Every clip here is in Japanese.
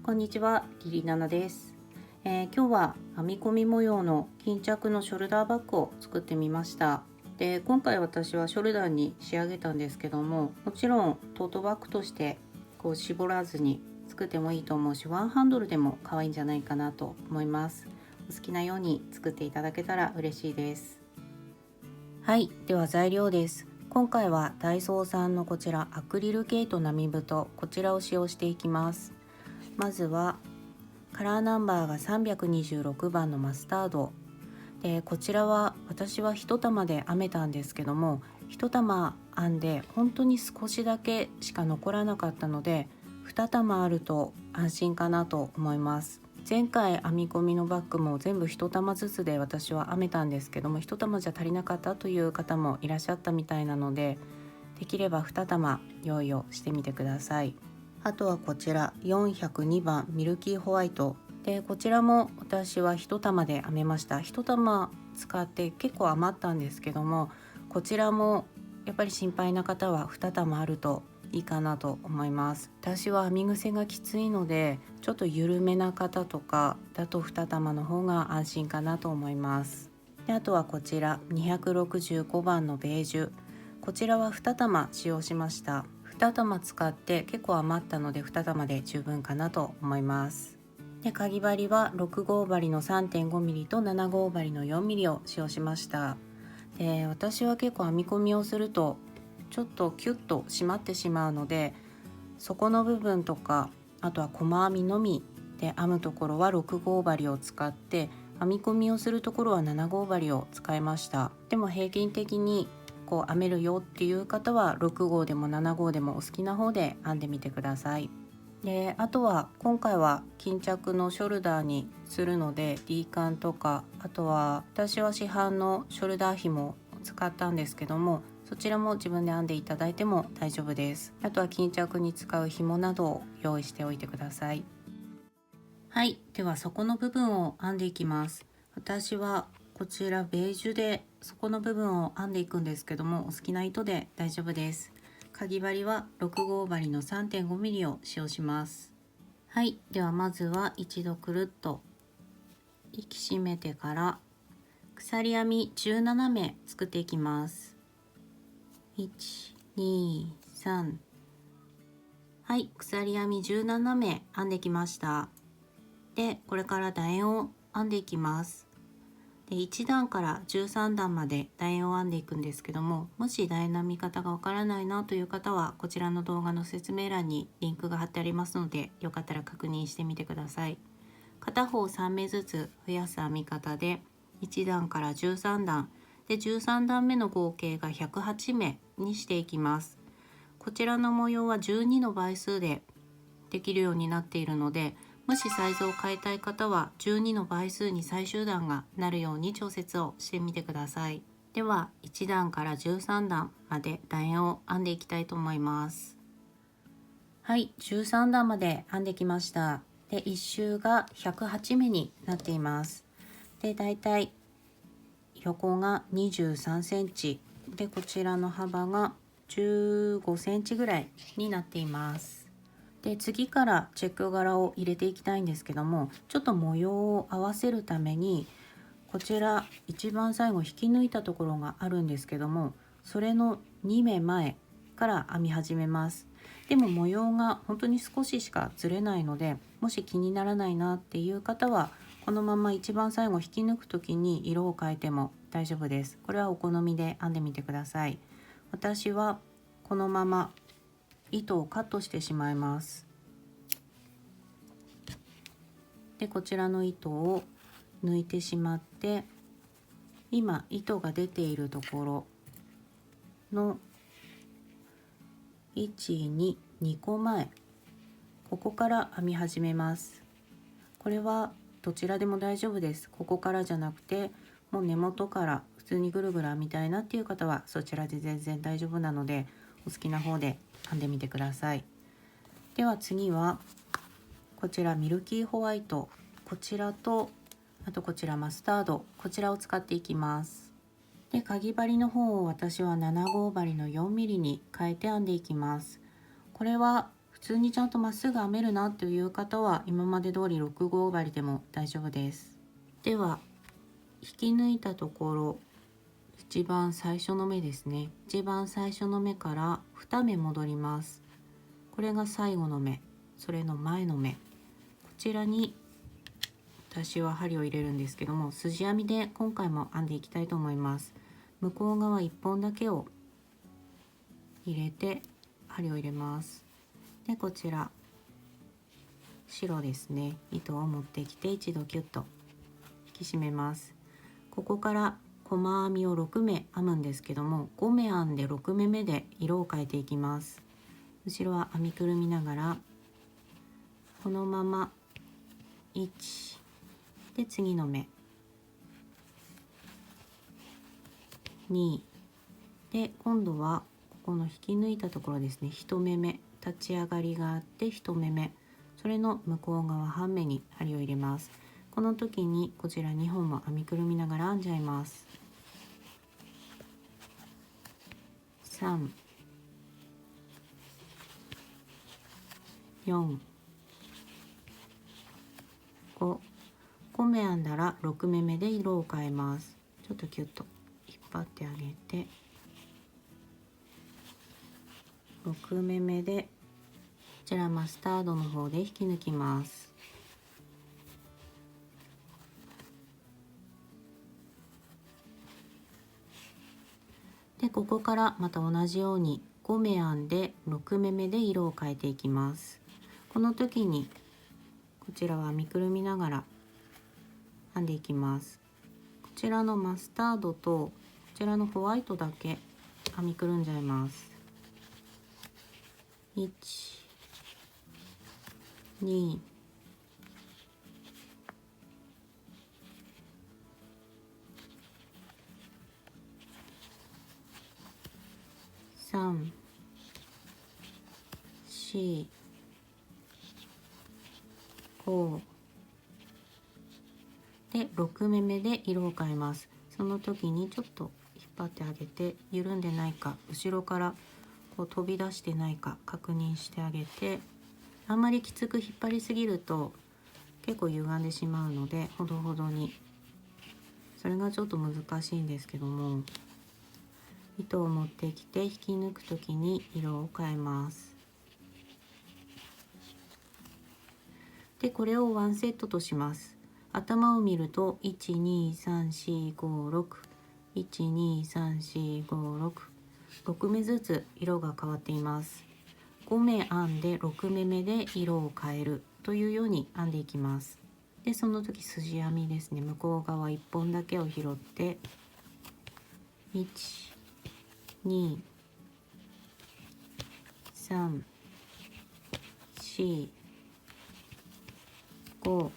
こんにちは、リリナナです。今日は編み込み模様の巾着のショルダーバッグを作ってみました。で、今回私はショルダーに仕上げたんですけども、もちろんトートバッグとして絞らずに作ってもいいと思うし、ワンハンドルでも可愛いんじゃないかなと思います。お好きなように作っていただけたら嬉しいです。はい、では材料です。今回はダイソーさんのこちらアクリル毛糸並太、こちらを使用していきます。まずはカラーナンバーが326番のマスタードで、こちらは私は1玉で編めたんですけども、1玉編んで本当に少しだけしか残らなかったので、2玉あると安心かなと思います。前回編み込みのバッグも全部1玉ずつで私は編めたんですけども、1玉じゃ足りなかったという方もいらっしゃったみたいなので、できれば2玉用意をしてみてください。あとはこちら402番ミルキーホワイトで、こちらも私は1玉で編めました。1玉使って結構余ったんですけども、こちらもやっぱり心配な方は2玉あるといいかなと思います。私は編み癖がきついので、ちょっと緩めな方とかだと2玉の方が安心かなと思います。で、あとはこちら265番のベージュ、こちらは2玉使用しました。2玉使って結構余ったので2玉で十分かなと思います。で、かぎ針は6号針の 3.5mm と7号針の 4mm を使用しました。で、私は結構編み込みをするとちょっとキュッと締まってしまうので、底の部分とかあとは細編みのみで編むところは6号針を使って、編み込みをするところは7号針を使いました。でも平均的に編めるよっていう方は6号でも7号でもお好きな方で編んでみてください。で、あとは今回は巾着のショルダーにするので D カンとか、あとは私は市販のショルダー紐を使ったんですけども、そちらも自分で編んでいただいても大丈夫です。あとは巾着に使う紐などを用意しておいてください。はい、では底の部分を編んでいきます。私はこちらベージュで底の部分を編んでいくんですけども、お好きな糸で大丈夫です。かぎ針は6号針の 3.5mm を使用します。はい、ではまずは一度くるっと引き締めてから鎖編み17目作っていきます。1、2、3、はい、鎖編み17目編んできました。で、これから楕円を編んでいきます。で、1段から13段まで楕円を編んでいくんですけども、もし楕円の編み方がわからないなという方は、こちらの動画の説明欄にリンクが貼ってありますので、よかったら確認してみてください。片方3目ずつ増やす編み方で、1段から13段で13段目の合計が108目にしていきます。こちらの模様は12の倍数でできるようになっているので、もしサイズを変えたい方は12の倍数に最終段がなるように調節をしてみてください。では1段から13段まで楕円を編んでいきたいと思います。はい、13段まで編んできました。で、1周が108目になっています。で、だいたい横が23センチで、こちらの幅が15センチぐらいになっています。で、次からチェック柄を入れていきたいんですけども、ちょっと模様を合わせるためにこちら一番最後引き抜いたところがあるんですけども、それの2目前から編み始めます。でも模様が本当に少ししかずれないので、もし気にならないなっていう方はこのまま一番最後引き抜く時に色を変えても大丈夫です。これはお好みで編んでみてください。私はこのまま糸をカットしてしまいます。で、こちらの糸を抜いてしまって、今糸が出ているところの1、2個前、ここから編み始めます。これはどちらでも大丈夫です。ここからじゃなくて、もう根元から普通にぐるぐる編みたいなっていう方はそちらで全然大丈夫なので、お好きな方で編んでみてください。では次はこちらミルキーホワイト、こちらとあとこちらマスタード、こちらを使っていきます。で、かぎ針の方を私は7号針の 4mm に変えて編んでいきます。これは普通にちゃんとまっすぐ編めるなという方は今まで通り6号針でも大丈夫です。では引き抜いたところ、一番最初の目ですね、一番最初の目から2目戻ります。これが最後の目、それの前の目、こちらに私は針を入れるんですけども、筋編みで今回も編んでいきたいと思います。向こう側1本だけを入れて針を入れます。で、こちら白ですね、糸を持ってきて一度キュッと引き締めます。ここから細編みを6目編むんですけども、5目編んで6目目で色を変えていきます。後ろは編みくるみながらこのまま1で、次の目2で、今度はここの引き抜いたところですね、1目目立ち上がりがあって1目目、それの向こう側半目に針を入れます。この時にこちら2本も編みくるみながら編んじゃいます。3、4、5、5目編んだら6目目で色を変えます。ちょっとキュッと引っ張ってあげて、6目目でこちらマスタードの方で引き抜きます。で、ここからまた同じように5目編んで6目目で色を変えていきます。この時にこちらは編みくるみながら編んでいきます。こちらのマスタードとこちらのホワイトだけ編みくるんじゃいます。1、2、3、4、5で、6目目で色を変えます。その時にちょっと引っ張ってあげて、緩んでないか、後ろからこう飛び出してないか確認してあげて、あんまりきつく引っ張りすぎると結構歪んでしまうので、ほどほどに、それがちょっと難しいんですけども、糸を持ってきて引き抜く時に色を変えます。で、これをワンセットとします。頭を見ると1234566、1234566、6目ずつ色が変わっています。5目編んで6目目で色を変えるというように編んでいきます。で、その時筋編みですね、向こう側1本だけを拾って1、2、3、4、5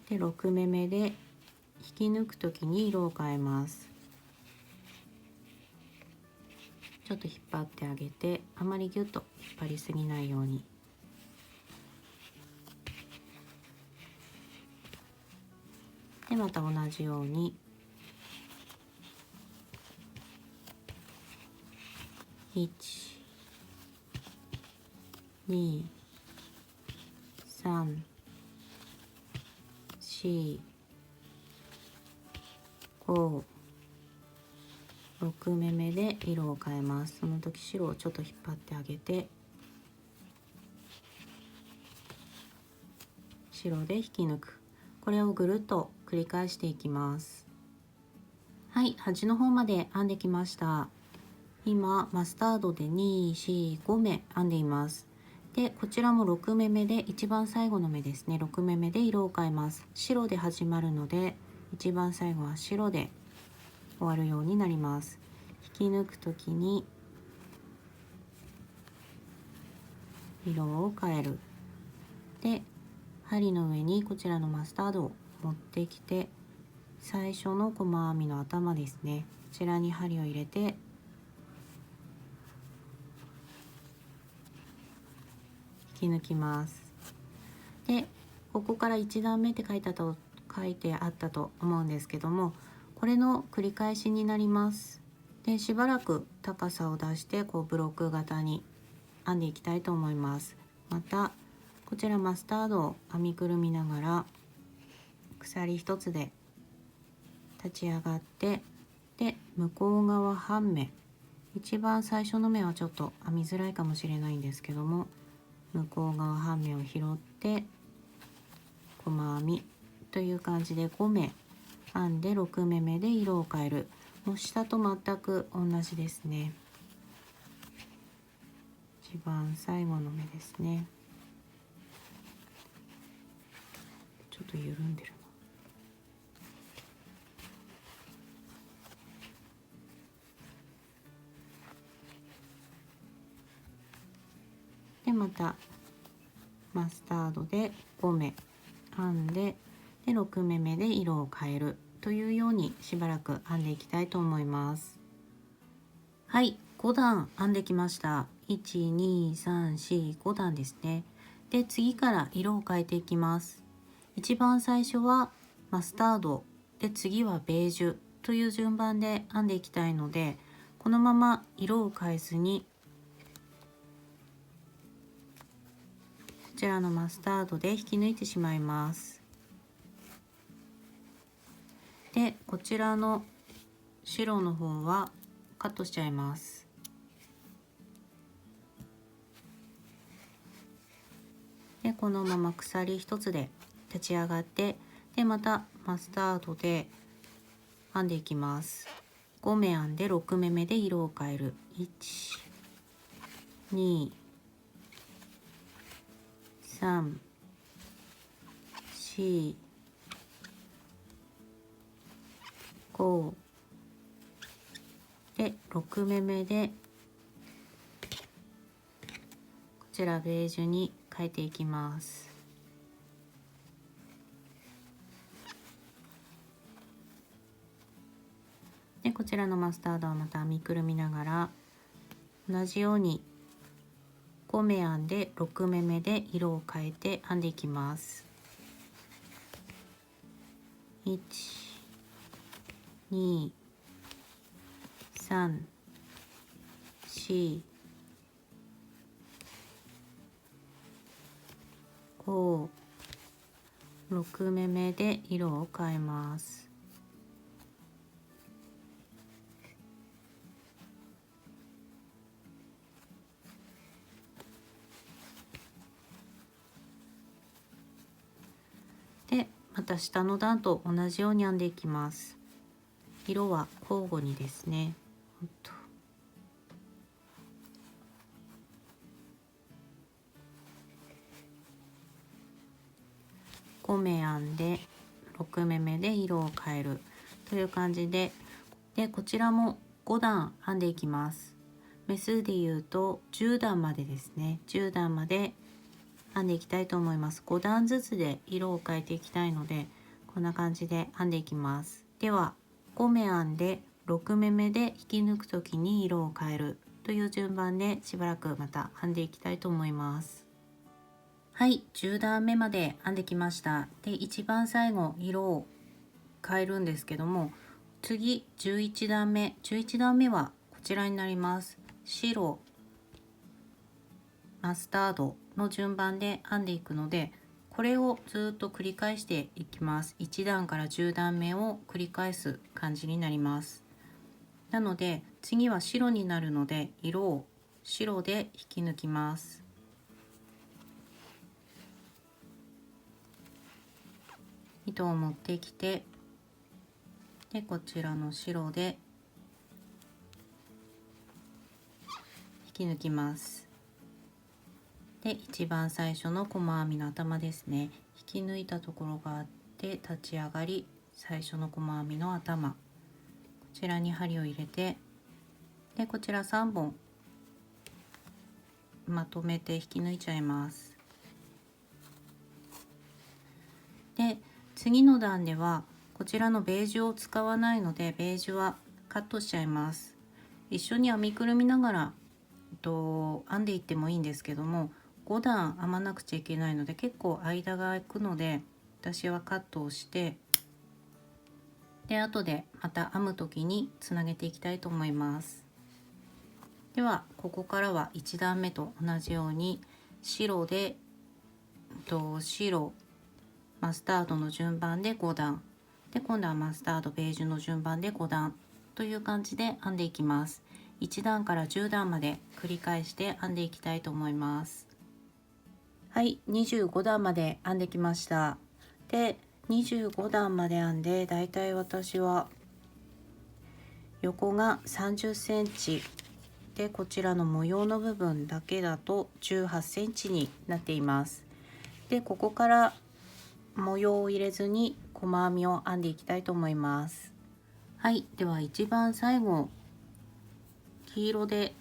で、6目目で引き抜く時に色を変えます。ちょっと引っ張ってあげて、あまりギュッと引っ張りすぎないように。で、また同じように1、2、3、4、5、6目目で色を変えます。その時白をちょっと引っ張ってあげて、白で引き抜く。これをぐるっと繰り返していきます。はい、端の方まで編んできました。今マスタードで2、4、5目編んでいます。で、こちらも6目目で、一番最後の目ですね、6目目で色を変えます。白で始まるので、一番最後は白で終わるようになります。引き抜くときに色を変える。で、針の上にこちらのマスタードを持ってきて、最初の細編みの頭ですね、こちらに針を入れて引き抜きます。で、ここから1段目って書いてあったと思うんですけども、これの繰り返しになります。で、しばらく高さを出してブロック型に編んでいきたいと思います。またこちらマスタードを編みくるみながら鎖一つで立ち上がって、で向こう側半目、一番最初の目はちょっと編みづらいかもしれないんですけども、向こう側半目を拾って細編みという感じで5目編んで6目目で色を変える。もう下と全く同じですね。一番最後の目ですね。ちょっと緩んでるな。でまたマスタードで5目編んで、6目目で色を変えるというようにしばらく編んでいきたいと思います。はい、5段編んできました。1、2、3、4、5段ですね。で次から色を変えていきます。一番最初はマスタードで、次はベージュという順番で編んでいきたいので、このまま色を変えずにこちらのマスタードで引き抜いてしまいます。でこちらの白の方はカットしちゃいます。でこのまま鎖一つで立ち上がって、でまたマスタードで編んでいきます。5目編んで6目目で色を変える。1、2、3、4、5で6目目でこちらベージュに変えていきます。でこちらのマスタードはまた編みくるみながら同じように5目編んで6目目で色を変えて編んでいきます。1、2、3、4、5、6目目で色を変えます。でまた下の段と同じように編んでいきます。色は交互にですね。5目編んで6目目で色を変えるという感じで、こちらも5段編んでいきます。目数で言うと10段までですね。10段まで編んでいきたいと思います。5段ずつで色を変えていきたいので、こんな感じで編んでいきます。では5目編んで6目目で引き抜く時に色を変えるという順番でしばらくまた編んでいきたいと思います。はい、10段目まで編んできました。で一番最後色を変えるんですけども、次11段目はこちらになります。白、マスタードの順番で編んでいくので、これをずっと繰り返していきます。1段から10段目を繰り返す感じになります。なので次は白になるので、色を白で引き抜きます。糸を持ってきて、でこちらの白で引き抜きます。で一番最初の細編みの頭ですね、引き抜いたところがあって立ち上がり、最初の細編みの頭、こちらに針を入れて、でこちら3本まとめて引き抜いちゃいます。で次の段ではこちらのベージュを使わないので、ベージュはカットしちゃいます。一緒に編みくるみながら編んでいってもいいんですけども、5段編まなくちゃいけないので結構間が空くので、私はカットをして、で後でまた編む時につなげていきたいと思います。ではここからは1段目と同じように白で白マスタードの順番で5段で、今度はマスタードベージュの順番で5段という感じで編んでいきます。1段から10段まで繰り返して編んでいきたいと思います。はい、25段まで編んできました。で25段まで編んで、だいたい私は横が30センチで、こちらの模様の部分だけだと18センチになっています。でここから模様を入れずに細編みを編んでいきたいと思います。はい、では一番最後黄色で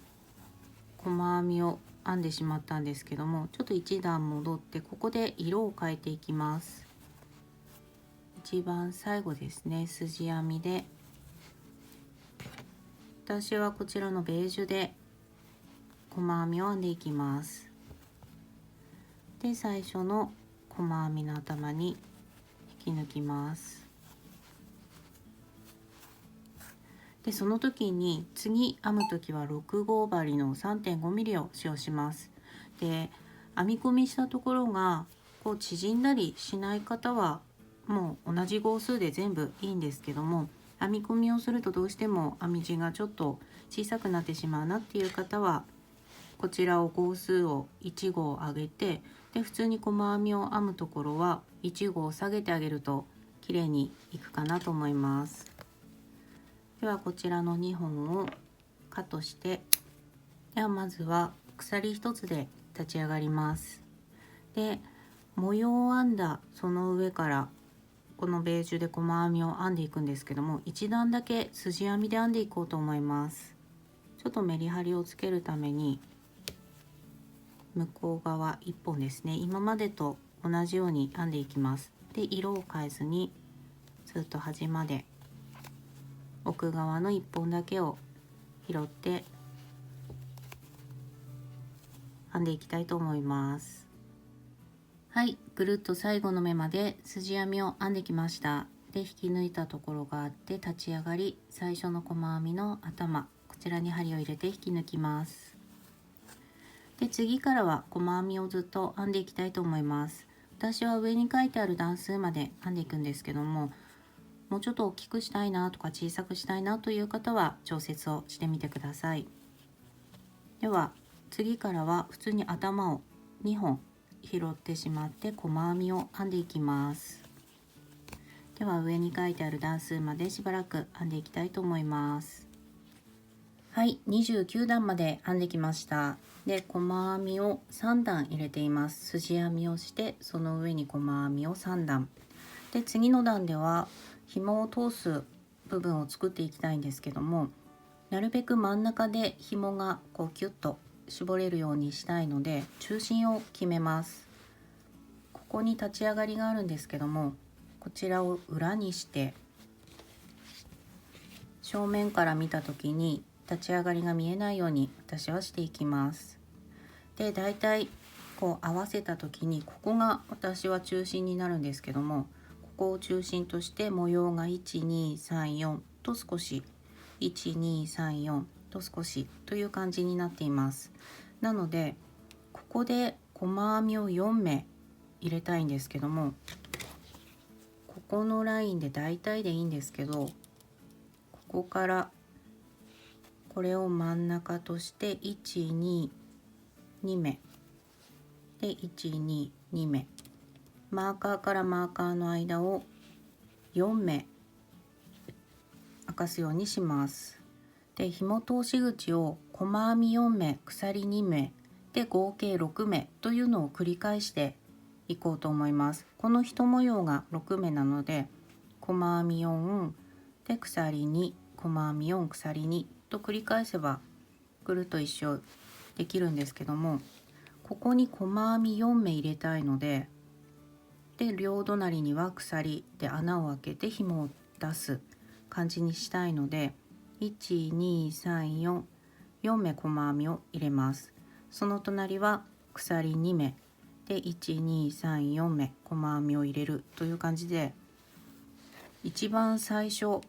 細編みを編んでしまったんですけども、ちょっと一段戻ってここで色を変えていきます。一番最後ですね、筋編みで、私はこちらのベージュで細編みを編んでいきます。で最初の細編みの頭に引き抜きます。でその時に次編む時は6号針の 3.5mm を使用します。で編み込みしたところがこう縮んだりしない方はもう同じ号数で全部いいんですけども、編み込みをするとどうしても編み地がちょっと小さくなってしまうなっていう方は、こちらを号数を1号上げて、で普通に細編みを編むところは1号下げてあげると綺麗にいくかなと思います。ではこちらの2本をカットして、ではまずは鎖1つで立ち上がります。で模様を編んだその上からこのベージュで細編みを編んでいくんですけども、1段だけ筋編みで編んでいこうと思います。ちょっとメリハリをつけるために向こう側1本ですね、今までと同じように編んでいきます。で色を変えずにずっと端まで奥側の1本だけを拾って編んでいきたいと思います。はい、ぐるっと最後の目まで筋編みを編んできました。で引き抜いたところがあって立ち上がり、最初の細編みの頭、こちらに針を入れて引き抜きます。で次からは細編みをずっと編んでいきたいと思います。私は上に書いてある段数まで編んでいくんですけども、もうちょっと大きくしたいなとか小さくしたいなという方は調節をしてみてください。では次からは普通に頭を2本拾ってしまって細編みを編んでいきます。では上に書いてある段数までしばらく編んでいきたいと思います。はい、29段まで編んできました。で細編みを3段入れています。筋編みをしてその上に細編みを3段で、次の段では紐を通す部分を作っていきたいんですけども、なるべく真ん中で紐がこうキュッと絞れるようにしたいので中心を決めます。ここに立ち上がりがあるんですけども、こちらを裏にして正面から見た時に立ち上がりが見えないように私はしていきます。でだいたいこう合わせた時にここが私は中心になるんですけども、ここを中心として模様が1234と少し1234と少しという感じになっています。なのでここで細編みを4目入れたいんですけども、ここのラインで大体でいいんですけど、ここからこれを真ん中として122目で122目、マーカーからマーカーの間を4目開かすようにします。で紐通し口を細編み4目鎖2目で合計6目というのを繰り返していこうと思います。この一模様が6目なので細編み4で鎖2細編み4鎖2と繰り返せばぐるっと一生できるんですけども、ここに細編み4目入れたいので、両隣には鎖で穴を開けて紐を出す感じにしたいので12344目細編みを入れます。その隣は鎖2目で1234目細編みを入れるという感じで一番最初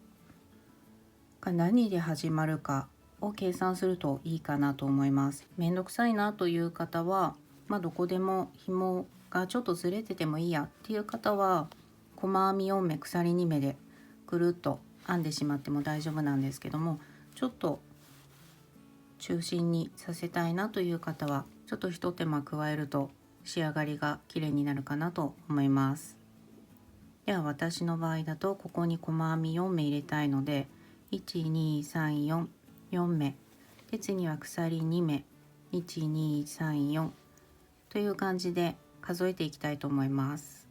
が何で始まるかを計算するといいかなと思います。めんどくさいなという方は、どこでも紐がちょっとずれててもいいやっていう方は、細編み4目鎖2目でぐるっと編んでしまっても大丈夫なんですけども、ちょっと中心にさせたいなという方はちょっと一手間加えると仕上がりが綺麗になるかなと思います。では私の場合だとここに細編み4目入れたいので、12344目で、次は鎖2目1234という感じで数えていきたいと思います。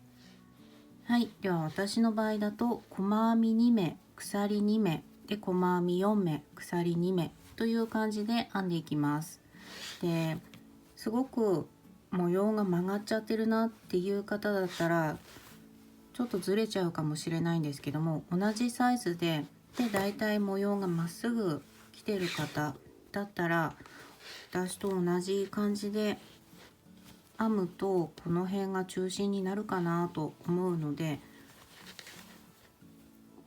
はい、では私の場合だと細編み2目鎖2目で、細編み4目鎖2目という感じで編んでいきます。ですごく模様が曲がっちゃってるなっていう方だったらちょっとずれちゃうかもしれないんですけども、同じサイズでだいたい模様がまっすぐ来てる方だったら、私と同じ感じで編むとこの辺が中心になるかなと思うので、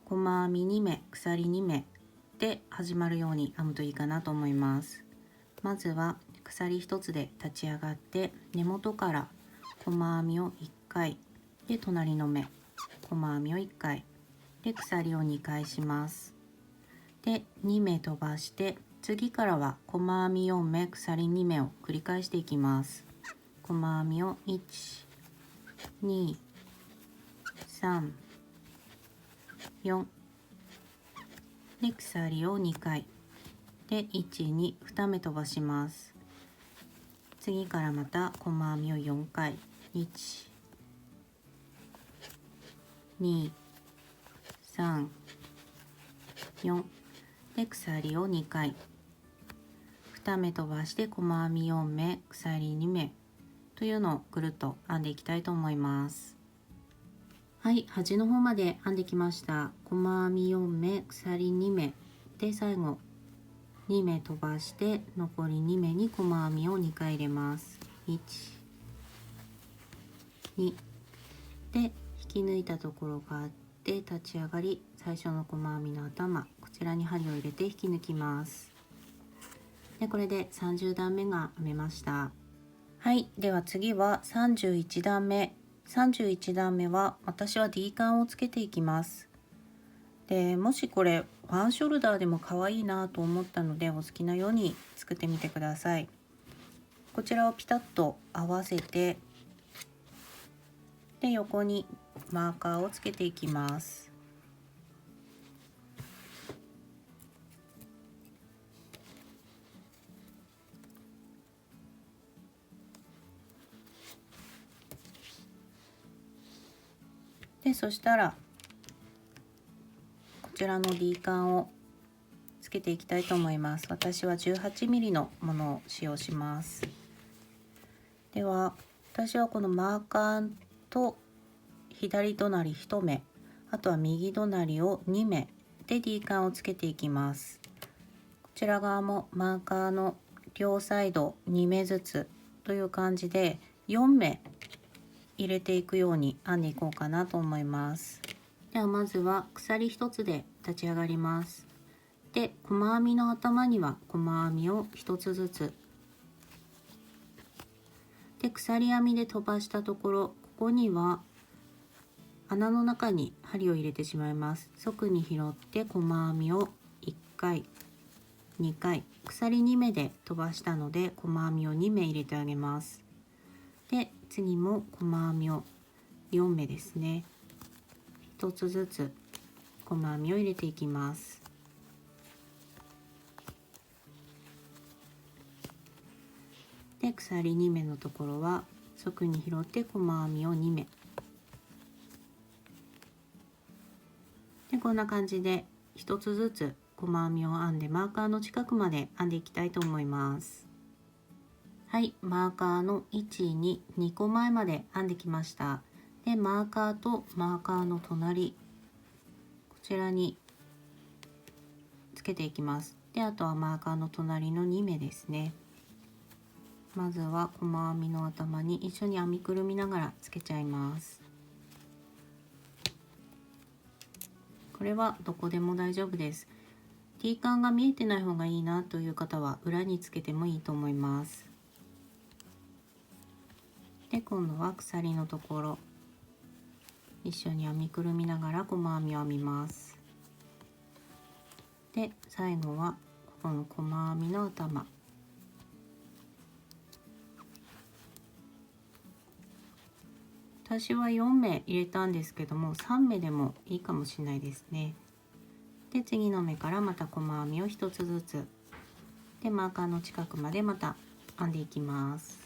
細編み2目鎖2目で始まるように編むといいかなと思います。まずは鎖1つで立ち上がって根元から細編みを1回で、隣の目細編みを1回で、鎖を2回します。で2目飛ばして、次からは細編み4目鎖2目を繰り返していきます。細編みを1、2、3、4で、鎖を2回で1、2、2目飛ばします。次からまた細編みを4回、1、2、3、4で、鎖を2回2目飛ばして細編み4目鎖2目というのをぐるっと編んでいきたいと思います。はい、端の方まで編んできました。細編み4目鎖2目で、最後2目飛ばして残り2目に細編みを2回入れます。1、2で引き抜いたところがあって立ち上がり、最初の細編みの頭、こちらに針を入れて引き抜きます。でこれで30段目が編めました。はい、では次は31段目。31段目は私は D カンをつけていきます。でもしこれワンショルダーでも可愛いなと思ったので、お好きなように作ってみてください。こちらをピタッと合わせて、で横にマーカーをつけていきます。でそしたらこちらの D カンをつけていきたいと思います。私は 18mm のものを使用します。では私はこのマーカーと左隣1目、あとは右隣を2目で D カンをつけていきます。こちら側もマーカーの両サイド2目ずつという感じで4目入れていくように編んでいこうかなと思います。ではまずは鎖1つで立ち上がります。で細編みの頭には細編みを1つずつで、鎖編みで飛ばしたところ、ここには穴の中に針を入れてしまいます。側に拾って細編みを1回2回、鎖2目で飛ばしたので細編みを2目入れてあげます。で次も細編みを4目ですね、1つずつ細編みを入れていきます。で鎖2目のところは側に拾って細編みを2目で、こんな感じで1つずつ細編みを編んでマーカーの近くまで編んでいきたいと思います。はい、マーカーの位置に2個前まで編んできました。でマーカーとマーカーの隣、こちらにつけていきます。であとはマーカーの隣の2目ですね。まずは細編みの頭に一緒に編みくるみながらつけちゃいます。これはどこでも大丈夫です。T カンが見えてない方がいいなという方は裏につけてもいいと思います。で、今度は鎖のところ一緒に編みくるみながら細編みを編みます。で、最後はこの細編みの頭、私は4目入れたんですけども3目でもいいかもしれないですね。で、次の目からまた細編みを1つずつでマーカーの近くまでまた編んでいきます。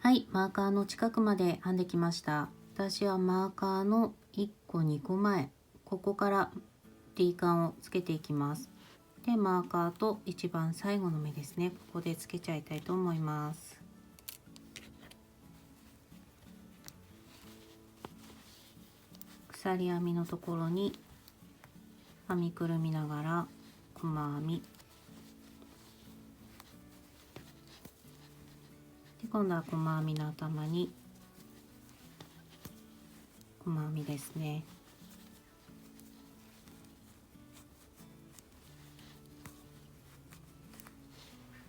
はい、マーカーの近くまで編んできました。私はマーカーの1個2個前、ここから T カンをつけていきます。で、マーカーと一番最後の目ですね、ここでつけちゃいたいと思います。鎖編みのところに編みくるみながら細編みで、今度は細編みの頭に細編みですね。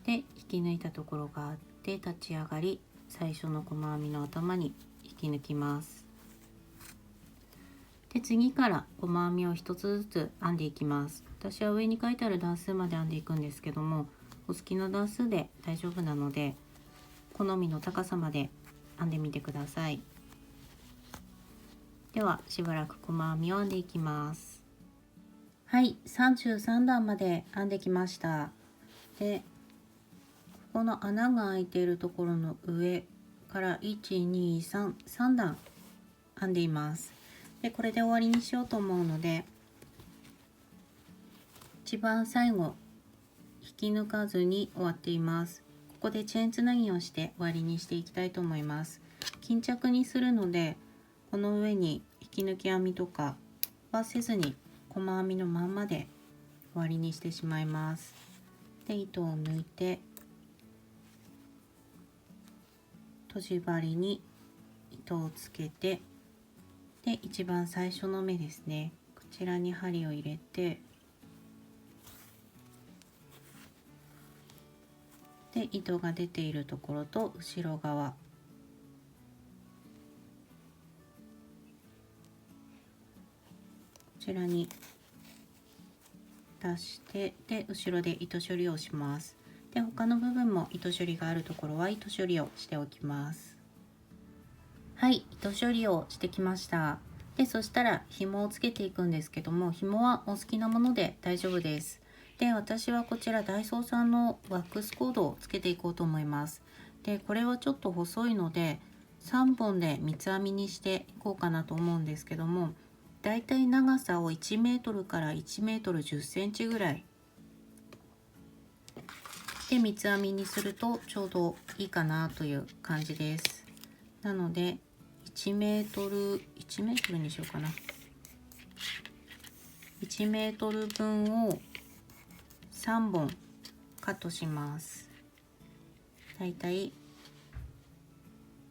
で、引き抜いたところがあって立ち上がり、最初の細編みの頭に引き抜きます。で、次から細編みを一つずつ編んでいきます。私は上に書いてある段数まで編んでいくんですけども、お好きな段数で大丈夫なので好みの高さまで編んでみてください。ではしばらく細編みを編んでいきます。はい、33段まで編んできました。で、この穴が開いているところの上から3段編んでいます。で、これで終わりにしようと思うので、一番最後引き抜かずに終わっています。ここでチェーンつなぎをして終わりにしていきたいと思います。巾着にするので、この上に引き抜き編みとかはせずに細編みのまんまで終わりにしてしまいます。で、糸を抜いてとじ針に糸をつけて、で、一番最初の目ですね、こちらに針を入れて、で、糸が出ているところと後ろ側、こちらに出して、で、後ろで糸処理をします。で、他の部分も糸処理があるところは糸処理をしておきます。はい、糸処理をしてきました。で、そしたら紐をつけていくんですけども、紐はお好きなもので大丈夫です。で、私はこちらダイソーさんのワックスコードをつけていこうと思います。で、これはちょっと細いので3本で三つ編みにしていこうかなと思うんですけども、だいたい長さを1メートルから1メートル10センチぐらいで三つ編みにするとちょうどいいかなという感じです。なので1メートルにしようかな。1メートル分を3本カットします。だいたい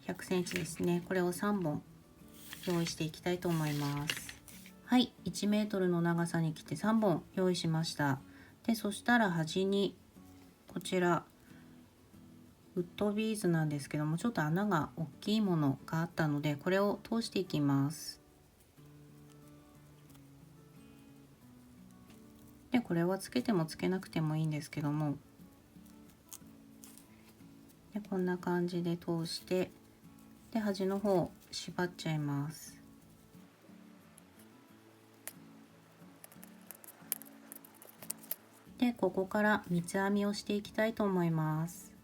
100センチですね。これを3本用意していきたいと思います。はい、1メートルの長さに切って3本用意しました。で、そしたら端にこちらウッドビーズなんですけども、ちょっと穴が大きいものがあったのでこれを通していきます。で、これはつけてもつけなくてもいいんですけども、で、こんな感じで通して、で、端の方縛っちゃいます。で、ここから三つ編みをしていきたいと思います。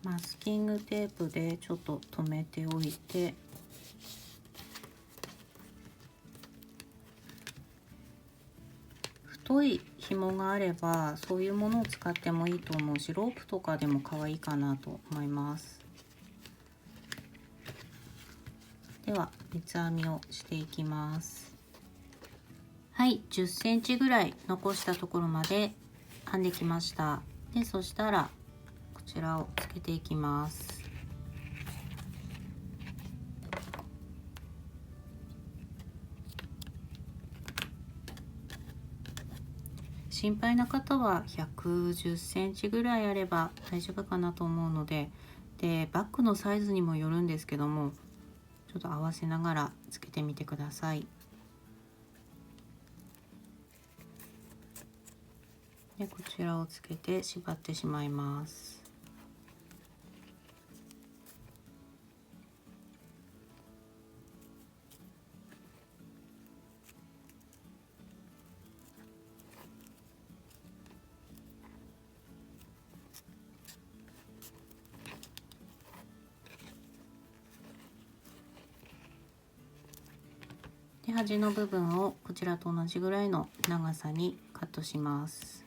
マスキングテープでちょっと留めておいて、太い紐があればそういうものを使ってもいいと思うし、ロープとかでも可愛いかなと思います。では三つ編みをしていきます。はい、10センチぐらい残したところまで編んできました。で、そしたらこちらをつけていきます。心配な方は110センチぐらいあれば大丈夫かなと思うので、バッグのサイズにもよるんですけども、ちょっと合わせながらつけてみてください。でこちらをつけて縛ってしまいます。で端の部分をこちらと同じぐらいの長さにカットします。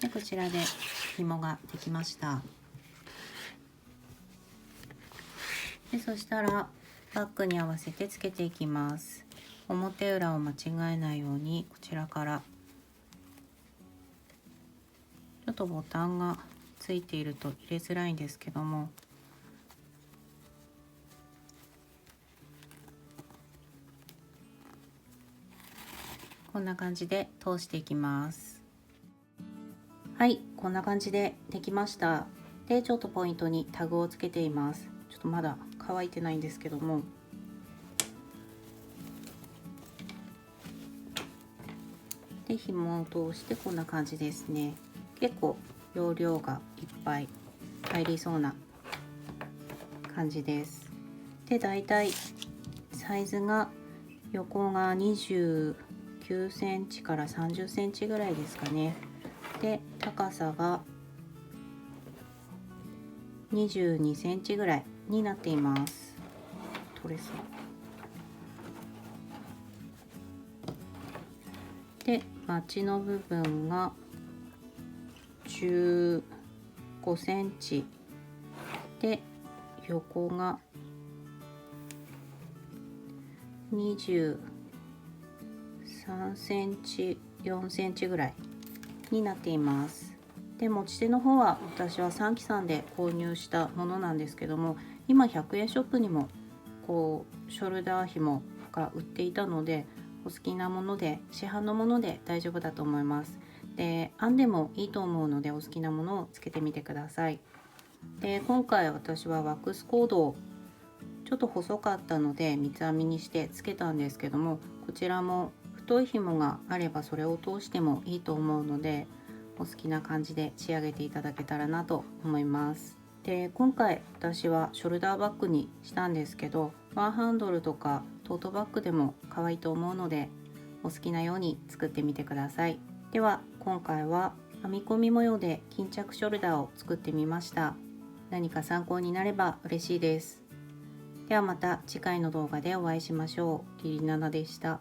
でこちらで紐ができました。でそしたらバッグに合わせてつけていきます。表裏を間違えないようにこちらからちょっとボタンがついていると入れづらいんですけども、こんな感じで通していきます。はい、こんな感じでできました。でちょっとポイントにタグをつけています。ちょっとまだ乾いてないんですけども、で紐を通してこんな感じですね。結構容量がいっぱい入りそうな感じです。でだいたいサイズが横が29センチから30センチぐらいですかね。で高さが22センチぐらいになっています。取れそうでマチの部分が15センチで横が23センチ4センチぐらいになっています。で持ち手の方は私は三木さんで購入したものなんですけども、今100円ショップにもこうショルダー紐が売っていたので、お好きなもので市販のもので大丈夫だと思います。で編んでもいいと思うのでお好きなものをつけてみてください。で今回私はワックスコードをちょっと細かったので三つ編みにしてつけたんですけども、こちらも太い紐があればそれを通してもいいと思うので、お好きな感じで仕上げていただけたらなと思います。で今回私はショルダーバッグにしたんですけど、ワンハンドルとかトートバッグでも可愛いと思うので、お好きなように作ってみてください。では今回は編み込み模様で巾着ショルダーを作ってみました。何か参考になれば嬉しいです。ではまた次回の動画でお会いしましょう。リリナナでした。